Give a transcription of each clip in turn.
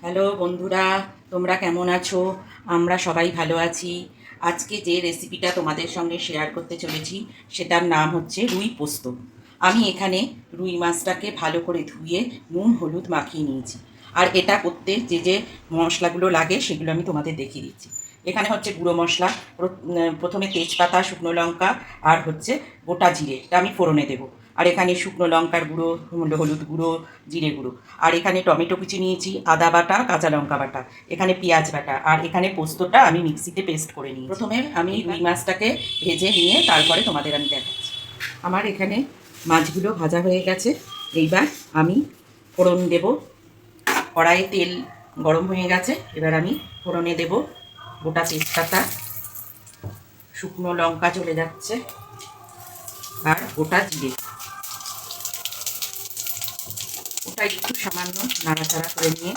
Hello বন্ধুরা, তোমরা কেমন আছো? আমরা সবাই ভালো আছি। আজকে যে রেসিপিটা তোমাদের সঙ্গে শেয়ার করতে চলেছি সেটার নাম হচ্ছে রুই পোস্ত। আমি এখানে রুই মাছটাকে ভালো করে ধুয়ে নুন হলুদ মাখিয়ে নিয়েছি। আর এটা করতে যে যে মশলাগুলো লাগে সেগুলো আমি তোমাদের দেখিয়ে দিচ্ছি। এখানে হচ্ছে গুঁড়ো মশলা, প্রথমে তেজপাতা, শুকনো লঙ্কা আর হচ্ছে গোটা জিরে, এটা আমি ফোড়নে দেবো। আর এখানে শুকনো লঙ্কার গুঁড়ো, হলুদ গুঁড়ো, জিরে গুঁড়ো। আর এখানে টমেটো কুচি নিয়েছি, আদা বাটা, কাঁচা লঙ্কা বাটা, এখানে পেঁয়াজ বাটা, আর এখানে পোস্তটা আমি মিক্সিতে পেস্ট করে নিই। প্রথমে আমি রুই মাছটাকে ভেজে নিয়ে তারপরে তোমাদের আমি দেখাচ্ছি। আমার এখানে মাছগুলো ভাজা হয়ে গেছে। এইবার আমি ফোড়ন দেব। কড়াইয়ে তেল গরম হয়ে গেছে, এবার আমি ফোড়নে দেব গোটা তেজপাতা, শুকনো লঙ্কা চলে যাচ্ছে, আর গোটা জিরে। ওটা একটু সামান্য নাড়াচাড়া করে নিয়ে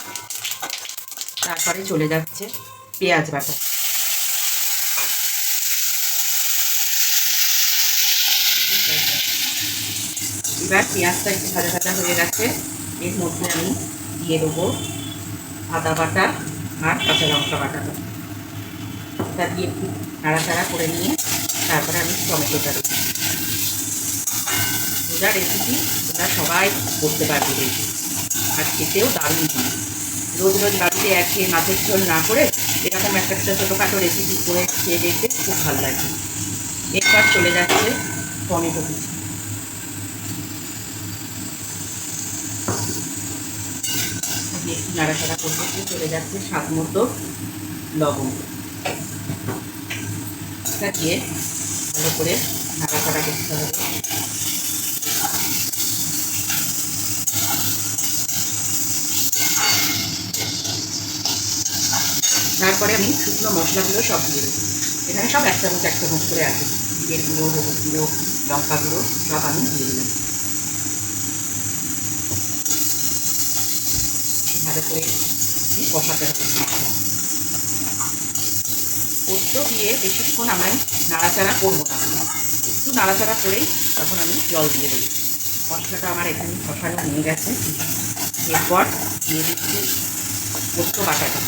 তারপরে চলে যাচ্ছে পেঁয়াজ বাটা। এবার পেঁয়াজটা একটু ভাজা ভাজা হয়ে গেছে, এর মধ্যে আমি দিয়ে দেবো আদা বাটা আর কাঁচা লঙ্কা বাটাটা। ওটা দিয়ে একটু নাড়াচাড়া করে নিয়ে তারপরে আমি টমেটোটা দেবো। ওটা রেসিপি ওটা সবাই করতে পারবে রেসিপি, আর খেতেও দারুণ হয়। রোজ রোজ বাড়িতে একঘেয়ে মাছের ঝোল না করে এরকম একটা ছোটোখাটো রেসিপি করে খেয়ে দেখতে খুব ভালো লাগে। এরপর চলে যাচ্ছে টমেটো কুচি। একটু নাড়াচাড়া করতে চলে যাচ্ছে স্বাদ মতো লবণ। এটা দিয়ে ভালো করে নাড়াচাড়া করতে হবে। তারপরে আমি শুকনো মশলাগুলো সব দিয়ে দেবো। এখানে সব এক চামচ করে আছে। জিরের গুঁড়ো, হলুদ গুঁড়ো, লঙ্কা গুঁড়ো সব আমি দিয়ে দিলাম। ভালো করে কষাতে হবে। পোস্ত দিয়ে বেশিক্ষণ আমি নাড়াচাড়া করবো না, একটু নাড়াচাড়া করেই তখন আমি জল দিয়ে দেবো। মশলাটা আমার এখানে কষানো হয়ে গেছে। এরপর দিয়ে দিচ্ছি পোস্ত বাটাটা।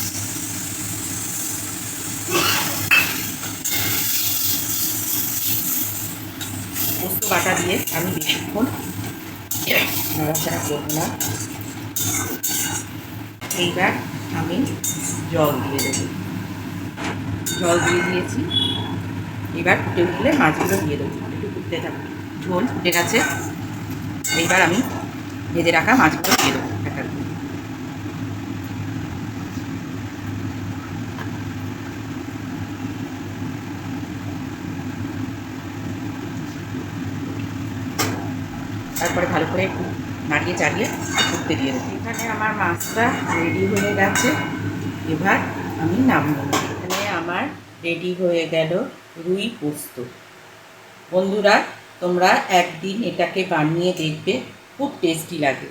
পোস্ত বাটা দিয়ে আমি বেশিক্ষণ নাড়াচাড়া করবো না। এইবার আমি জল দিয়ে দেবো। জল দিয়ে দিয়েছি, এবার ফুটে উঠলে মাছগুলো দিয়ে দেবো। একটু ফুটতে থাকবে, ঝোল ফুটে গেছে। এইবার আমি ভেজে রাখা মাছগুলো দিয়ে দেবো একটা। তারপরে ভালো করে একটু নাড়িয়ে চাড়িয়ে ফুটতে দিয়ে দেবো। এখানে আমার মাছটা রেডি হয়ে গেছে, এবার আমি নামবো। এখানে আমার রেডি হয়ে গেল রুই পোস্ত। বন্ধুরা, তোমরা একদিন এটাকে বানিয়ে দেখবে, খুব টেস্টি লাগে।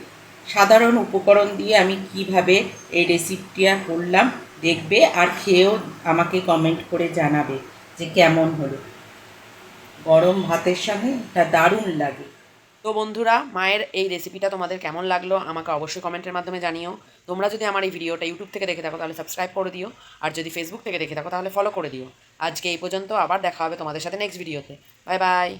সাধারণ উপকরণ দিয়ে আমি কিভাবে এই রেসিপিটা করলাম দেখবে, আর খেয়েও আমাকে কমেন্ট করে জানাবে যে কেমন হলো। গরম ভাতের সঙ্গে এটা দারুণ লাগে। তো বন্ধুরা, মায়ের এই রেসিপিটা তোমাদের কেমন লাগলো আমাকে অবশ্যই কমেন্টের মাধ্যমে জানিও। তোমরা যদি আমার এই ভিডিওটা ইউটিউব থেকে দেখে থাকো তাহলে সাবস্ক্রাইব করে দিও, আর যদি ফেসবুক থেকে দেখে থাকো তাহলে ফলো করে দিও। আজকে এই পর্যন্ত, আবার দেখা হবে তোমাদের সাথে নেক্সট ভিডিওতে। Bye bye.